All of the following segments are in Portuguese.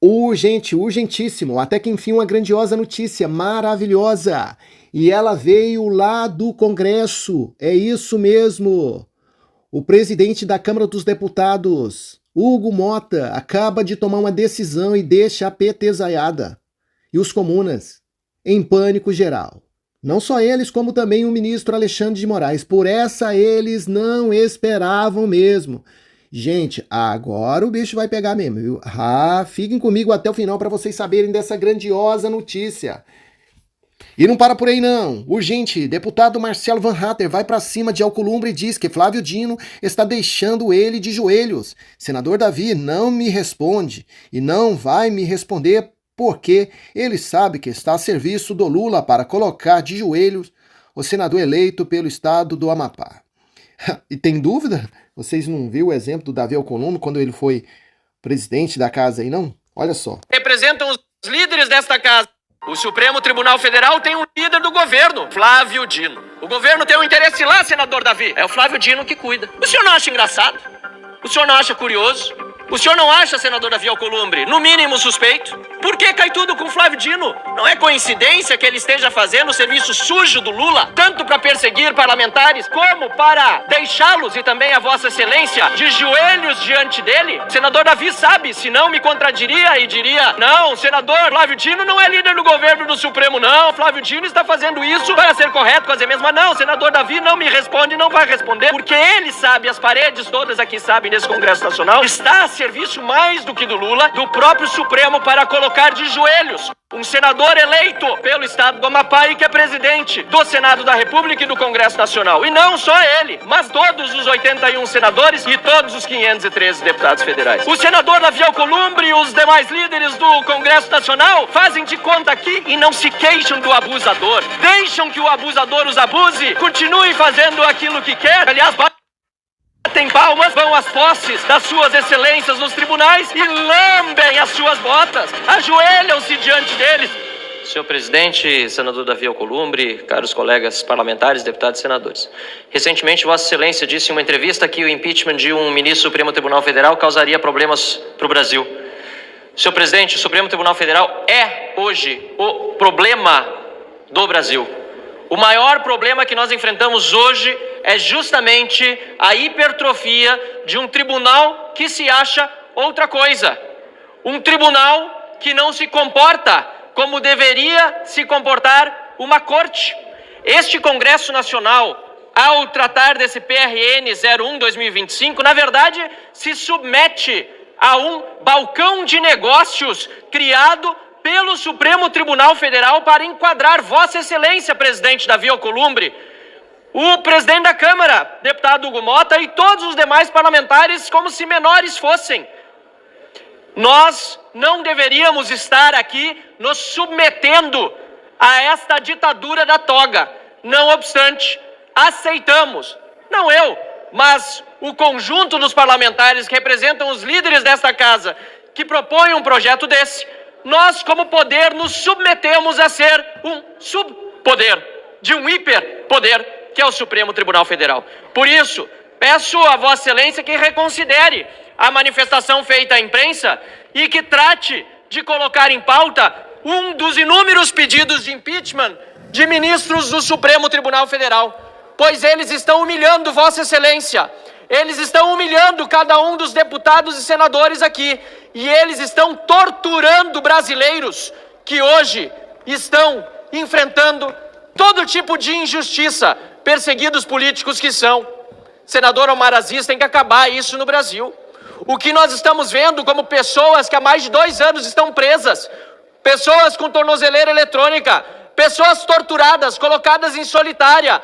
Urgente, urgentíssimo, até que enfim uma grandiosa notícia, maravilhosa. E ela veio lá do Congresso, é isso mesmo. O presidente da Câmara dos Deputados, Hugo Mota, acaba de tomar uma decisão e deixa a petezaiada e os comunas em pânico geral. Não só eles, como também o ministro Alexandre de Moraes. Por essa eles não esperavam mesmo. Gente, agora o bicho vai pegar mesmo, viu? Fiquem comigo até o final para vocês saberem dessa grandiosa notícia. E não para por aí não. Urgente, deputado Marcelo Van Hatter vai para cima de Alcolumbre e diz que Flávio Dino está deixando ele de joelhos. Senador Davi não me responde e não vai me responder porque ele sabe que está a serviço do Lula para colocar de joelhos o senador eleito pelo estado do Amapá. E tem dúvida? Vocês não viram o exemplo do Davi Alcolumbre quando ele foi presidente da casa aí, não? Olha só. Representam os líderes desta casa. O Supremo Tribunal Federal tem um líder do governo, Flávio Dino. O governo tem um interesse lá, senador Davi. É o Flávio Dino que cuida. O senhor não acha engraçado? O senhor não acha curioso? O senhor não acha, senador Davi Alcolumbre, no mínimo suspeito? Por que cai tudo com Flávio Dino? Não é coincidência que ele esteja fazendo o serviço sujo do Lula, tanto para perseguir parlamentares, como para deixá-los, e também a vossa excelência, de joelhos diante dele? O senador Davi sabe, senão me contradiria e diria: não, senador Flávio Dino não é líder do governo do Supremo, não. Flávio Dino está fazendo isso para ser correto com as emendas. Mas não, senador Davi não me responde, não vai responder, porque ele sabe, as paredes todas aqui sabem nesse Congresso Nacional, está a serviço mais do que do Lula, do próprio Supremo, para colocar de joelhos um senador eleito pelo estado do Amapá e que é presidente do Senado da República e do Congresso Nacional. E não só ele, mas todos os 81 senadores e todos os 513 deputados federais. O senador Davi Alcolumbre e os demais líderes do Congresso Nacional fazem de conta aqui e não se queixam do abusador. Deixam que o abusador os abuse, continue fazendo aquilo que quer. Aliás, batem palmas, vão às posses das suas excelências nos tribunais e lambem as suas botas, ajoelham-se diante deles. Senhor presidente, senador Davi Alcolumbre, caros colegas parlamentares, deputados e senadores. Recentemente, Vossa Excelência disse em uma entrevista que o impeachment de um ministro do Supremo Tribunal Federal causaria problemas para o Brasil. Senhor presidente, o Supremo Tribunal Federal é hoje o problema do Brasil. O maior problema que nós enfrentamos hoje é justamente a hipertrofia de um tribunal que se acha outra coisa. Um tribunal que não se comporta como deveria se comportar uma corte. Este Congresso Nacional, ao tratar desse PRN 01/2025, na verdade, se submete a um balcão de negócios criado pelo Supremo Tribunal Federal para enquadrar Vossa Excelência, presidente Davi Alcolumbre, o presidente da Câmara, deputado Hugo Mota, e todos os demais parlamentares como se menores fossem. Nós não deveríamos estar aqui nos submetendo a esta ditadura da toga. Não obstante, aceitamos, não eu, mas o conjunto dos parlamentares que representam os líderes desta casa, que propõem um projeto desse. Nós, como poder, nos submetemos a ser um subpoder de um hiperpoder, que é o Supremo Tribunal Federal. Por isso, peço a Vossa Excelência que reconsidere a manifestação feita à imprensa e que trate de colocar em pauta um dos inúmeros pedidos de impeachment de ministros do Supremo Tribunal Federal, pois eles estão humilhando Vossa Excelência, eles estão humilhando cada um dos deputados e senadores aqui, e eles estão torturando brasileiros que hoje estão enfrentando todo tipo de injustiça, perseguidos políticos que são. Senador Omar Aziz, tem que acabar isso no Brasil. O que nós estamos vendo como pessoas que há mais de 2 anos estão presas, pessoas com tornozeleira eletrônica, pessoas torturadas, colocadas em solitária,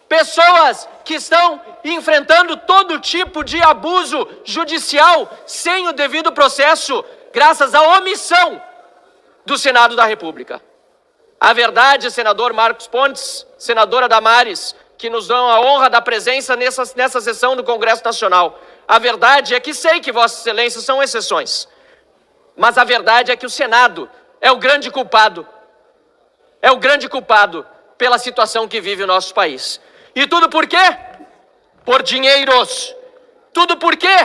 pessoas que estão enfrentando todo tipo de abuso judicial sem o devido processo, graças à omissão do Senado da República. A verdade, senador Marcos Pontes, senadora Damares, que nos dão a honra da presença nessa sessão do Congresso Nacional. A verdade é que sei que Vossa Excelência são exceções, mas a verdade é que o Senado é o grande culpado. É o grande culpado pela situação que vive o nosso país. E tudo por quê? Por dinheiros. Tudo por quê?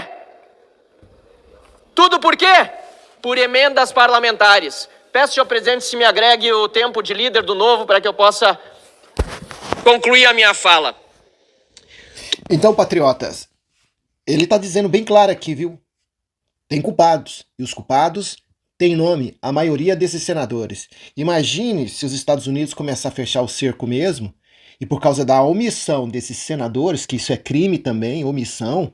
Tudo por quê? por emendas parlamentares. Peço, senhor presidente, se me agregue o tempo de líder do Novo para que eu possa concluir a minha fala. Então, patriotas, ele tá dizendo bem claro aqui, viu? Tem culpados. E os culpados têm nome, a maioria desses senadores. Imagine se os Estados Unidos começar a fechar o cerco mesmo, e por causa da omissão desses senadores, que isso é crime também, omissão,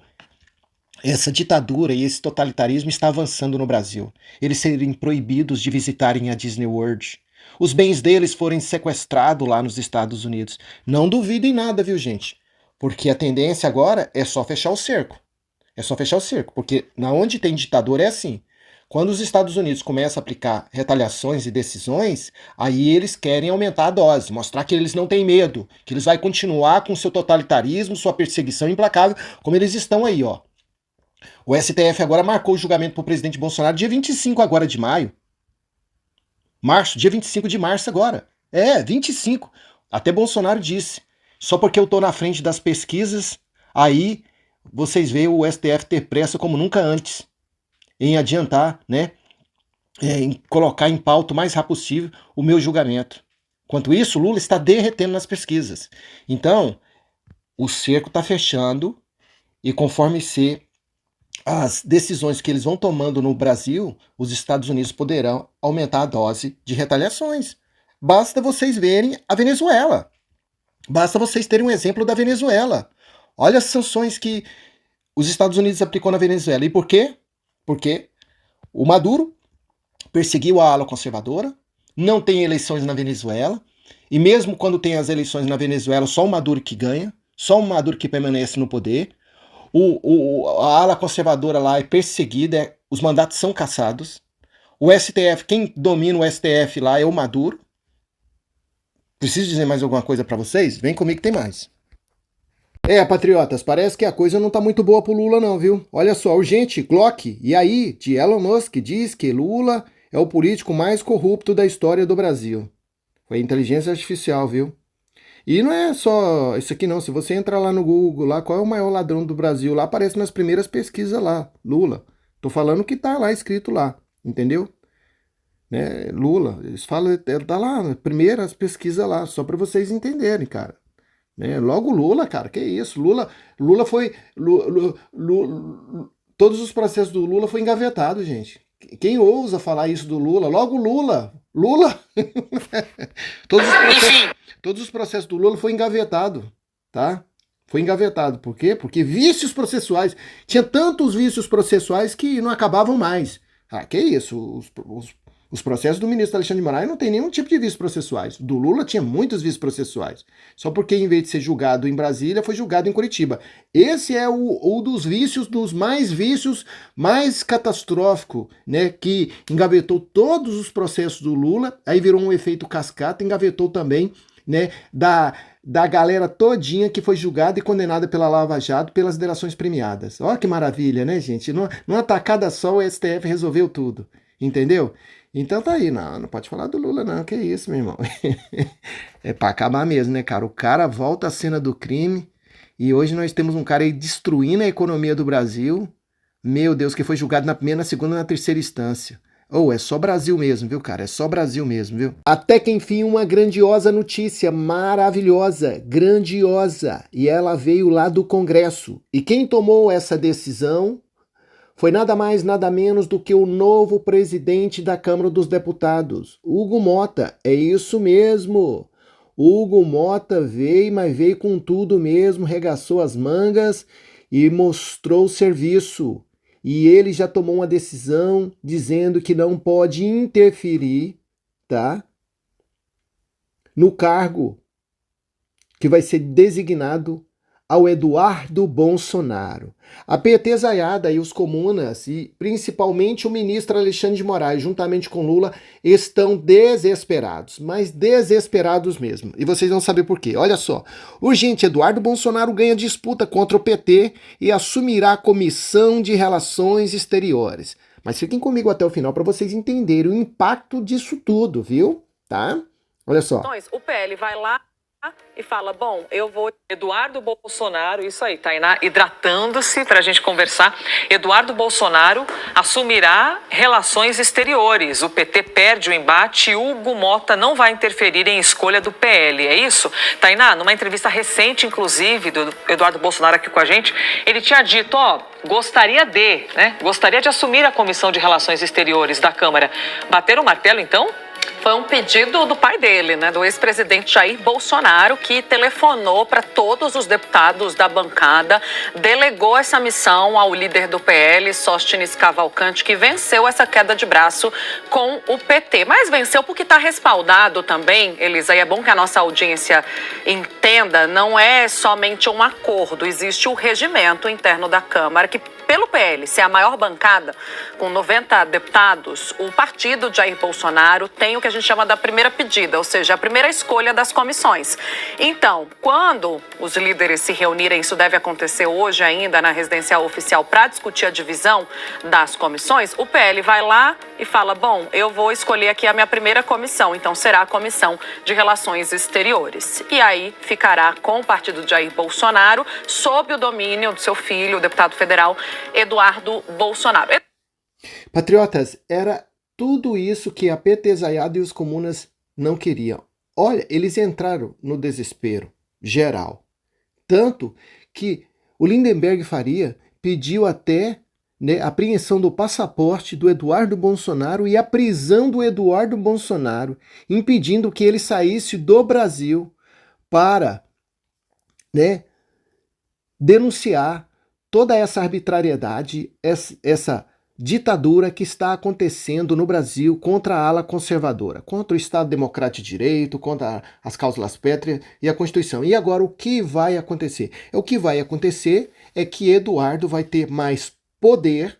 essa ditadura e esse totalitarismo está avançando no Brasil. Eles serem proibidos de visitarem a Disney World. Os bens deles forem sequestrados lá nos Estados Unidos. Não duvidem nada, viu, gente? Porque a tendência agora é só fechar o cerco. É só fechar o cerco, porque na onde tem ditador é assim. Quando os Estados Unidos começam a aplicar retaliações e decisões, aí eles querem aumentar a dose, mostrar que eles não têm medo, que eles vão continuar com seu totalitarismo, sua perseguição implacável, como eles estão aí, ó. O STF agora marcou o julgamento para o presidente Bolsonaro dia 25 agora de maio. Dia 25 de março agora. 25. Até Bolsonaro disse, só porque eu tô na frente das pesquisas, aí vocês veem o STF ter pressa como nunca antes em adiantar, né, em colocar em pauta o mais rápido possível o meu julgamento. Enquanto isso, Lula está derretendo nas pesquisas. Então, o cerco está fechando e conforme as decisões que eles vão tomando no Brasil, os Estados Unidos poderão aumentar a dose de retaliações. Basta vocês verem a Venezuela. Basta vocês terem um exemplo da Venezuela. Olha as sanções que os Estados Unidos aplicou na Venezuela. E por quê? Porque o Maduro perseguiu a ala conservadora, não tem eleições na Venezuela, e mesmo quando tem as eleições na Venezuela, só o Maduro que ganha, só o Maduro que permanece no poder. A ala conservadora lá é perseguida, os mandatos são cassados. O STF, quem domina o STF lá é o Maduro. Preciso dizer mais alguma coisa para vocês? Vem comigo que tem mais. Patriotas, parece que a coisa não tá muito boa pro Lula não, viu? Olha só, urgente, Glock, e aí, de Elon Musk diz que Lula é o político mais corrupto da história do Brasil. Foi inteligência artificial, viu? E não é só isso aqui não, se você entrar lá no Google, lá, qual é o maior ladrão do Brasil, lá aparece nas primeiras pesquisas lá, Lula. Tô falando que tá lá escrito lá, entendeu? Né? Lula, eles falam, tá lá, primeiras pesquisas lá, só para vocês entenderem, cara. Né? Logo Lula, cara, que isso? Lula foi... todos os processos do Lula foi engavetado, gente. Quem ousa falar isso do Lula? Logo Lula! Todos os processos do Lula foi engavetado, tá? Foi engavetado. Por quê? Porque vícios processuais. Tinha tantos vícios processuais que não acabavam mais. Que isso? Os processos do ministro Alexandre de Moraes não tem nenhum tipo de vícios processuais. Do Lula tinha muitos vícios processuais. Só porque, em vez de ser julgado em Brasília, foi julgado em Curitiba. Esse é o dos vícios, dos vícios mais catastrófico, né? Que engavetou todos os processos do Lula, aí virou um efeito cascata, engavetou também, né? Da galera todinha que foi julgada e condenada pela Lava Jato pelas delações premiadas. Olha que maravilha, né, gente? Numa tacada só o STF resolveu tudo. Entendeu? Então tá aí, não pode falar do Lula não, que isso, meu irmão. É pra acabar mesmo, né, cara? O cara volta à cena do crime e hoje nós temos um cara aí destruindo a economia do Brasil. Meu Deus, que foi julgado na primeira, na segunda e na terceira instância. É só Brasil mesmo, viu, cara? É só Brasil mesmo, viu? Até que enfim uma grandiosa notícia, maravilhosa, grandiosa. E ela veio lá do Congresso. E quem tomou essa decisão foi nada mais, nada menos do que o novo presidente da Câmara dos Deputados, Hugo Mota. É isso mesmo. Hugo Mota veio, mas veio com tudo mesmo, regaçou as mangas e mostrou o serviço. E ele já tomou uma decisão dizendo que não pode interferir, tá? No cargo que vai ser designado ao Eduardo Bolsonaro. A petezaiada e os comunas, e principalmente o ministro Alexandre de Moraes, juntamente com Lula, estão desesperados, mas desesperados mesmo. E vocês vão saber por quê. Olha só, urgente, Eduardo Bolsonaro ganha disputa contra o PT e assumirá a Comissão de Relações Exteriores. Mas fiquem comigo até o final para vocês entenderem o impacto disso tudo, viu? Tá? Olha só. O PL vai lá... e fala, bom, eu vou... Eduardo Bolsonaro, isso aí, Tainá, hidratando-se para a gente conversar. Eduardo Bolsonaro assumirá relações exteriores. O PT perde o embate e Hugo Mota não vai interferir em escolha do PL, é isso? Tainá, numa entrevista recente, inclusive, do Eduardo Bolsonaro aqui com a gente, ele tinha dito, gostaria de assumir a Comissão de Relações Exteriores da Câmara. Bateram o martelo, então? Foi um pedido do pai dele, do ex-presidente Jair Bolsonaro, que telefonou para todos os deputados da bancada, delegou essa missão ao líder do PL, Sóstenes Cavalcante, que venceu essa queda de braço com o PT. Mas venceu porque está respaldado também, Elisa, e é bom que a nossa audiência entenda, não é somente um acordo, existe o regimento interno da Câmara, que pelo PL ser a maior bancada, com 90 deputados, o partido de Jair Bolsonaro tem o que a gente chama da primeira pedida, ou seja, a primeira escolha das comissões. Então, quando os líderes se reunirem, isso deve acontecer hoje ainda na residencial oficial para discutir a divisão das comissões, o PL vai lá e fala, bom, eu vou escolher aqui a minha primeira comissão, então será a Comissão de Relações Exteriores. E aí ficará com o partido de Jair Bolsonaro, sob o domínio do seu filho, o deputado federal Eduardo Bolsonaro. Patriotas, era tudo isso que a petezaiada e os comunas não queriam. Olha, eles entraram no desespero geral. Tanto que o Lindenberg Faria pediu até a apreensão do passaporte do Eduardo Bolsonaro e a prisão do Eduardo Bolsonaro, impedindo que ele saísse do Brasil para denunciar toda essa arbitrariedade, essa ditadura que está acontecendo no Brasil contra a ala conservadora, contra o Estado Democrático de Direito, contra as cláusulas pétreas e a Constituição. E agora o que vai acontecer? O que vai acontecer é que Eduardo vai ter mais poder,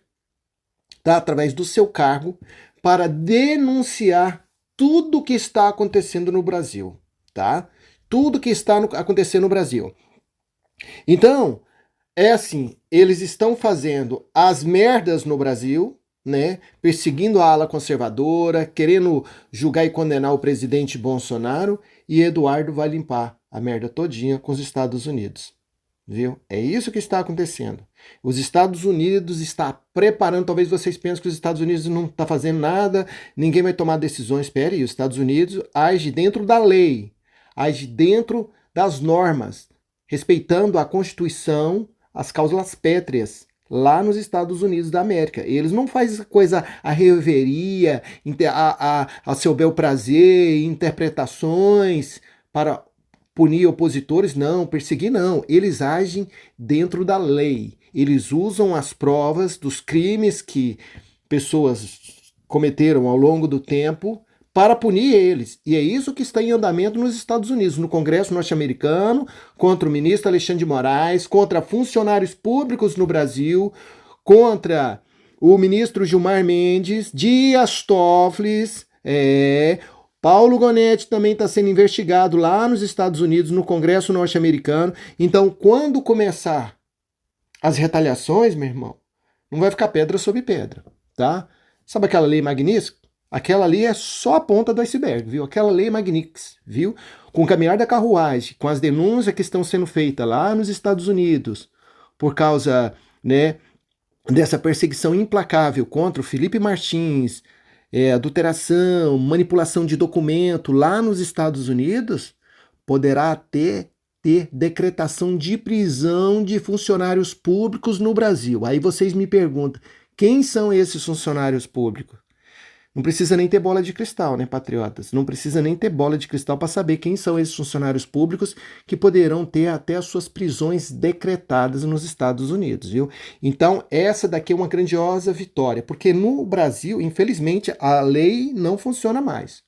através do seu cargo, para denunciar tudo o que está acontecendo no Brasil, tá? Tudo que está acontecendo no Brasil. Então, é assim, eles estão fazendo as merdas no Brasil, perseguindo a ala conservadora, querendo julgar e condenar o presidente Bolsonaro, e Eduardo vai limpar a merda todinha com os Estados Unidos, viu? É isso que está acontecendo. Os Estados Unidos está preparando, talvez vocês pensem que os Estados Unidos não está fazendo nada, ninguém vai tomar decisões, espere aí, os Estados Unidos age dentro da lei, age dentro das normas, respeitando a Constituição, as cláusulas pétreas, lá nos Estados Unidos da América. Eles não fazem essa coisa à reveria, a seu bel prazer, interpretações para punir opositores, não, perseguir não. Eles agem dentro da lei. Eles usam as provas dos crimes que pessoas cometeram ao longo do tempo para punir eles. E é isso que está em andamento nos Estados Unidos, no Congresso norte-americano, contra o ministro Alexandre de Moraes, contra funcionários públicos no Brasil, contra o ministro Gilmar Mendes, Dias Toffoli, Paulo Gonetti também está sendo investigado lá nos Estados Unidos, no Congresso norte-americano. Então, quando começar as retaliações, meu irmão, não vai ficar pedra sobre pedra, tá? Sabe aquela lei Magnitsky? Aquela ali é só a ponta do iceberg, viu? Aquela lei Magnitsky, viu? Com o caminhar da carruagem, com as denúncias que estão sendo feitas lá nos Estados Unidos, por causa, dessa perseguição implacável contra o Felipe Martins, adulteração, manipulação de documento lá nos Estados Unidos, poderá ter decretação de prisão de funcionários públicos no Brasil. Aí vocês me perguntam, quem são esses funcionários públicos? Não precisa nem ter bola de cristal, patriotas? Não precisa nem ter bola de cristal para saber quem são esses funcionários públicos que poderão ter até as suas prisões decretadas nos Estados Unidos, viu? Então, essa daqui é uma grandiosa vitória, porque no Brasil, infelizmente, a lei não funciona mais.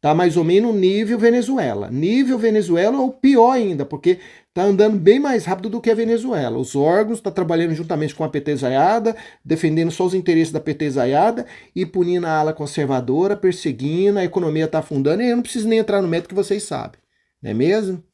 Tá mais ou menos nível Venezuela. Nível Venezuela ou pior ainda, porque tá andando bem mais rápido do que a Venezuela. Os órgãos estão trabalhando juntamente com a petezaiada, defendendo só os interesses da petezaiada e punindo a ala conservadora, perseguindo, a economia tá afundando, e eu não preciso nem entrar no método que vocês sabem. Não é mesmo?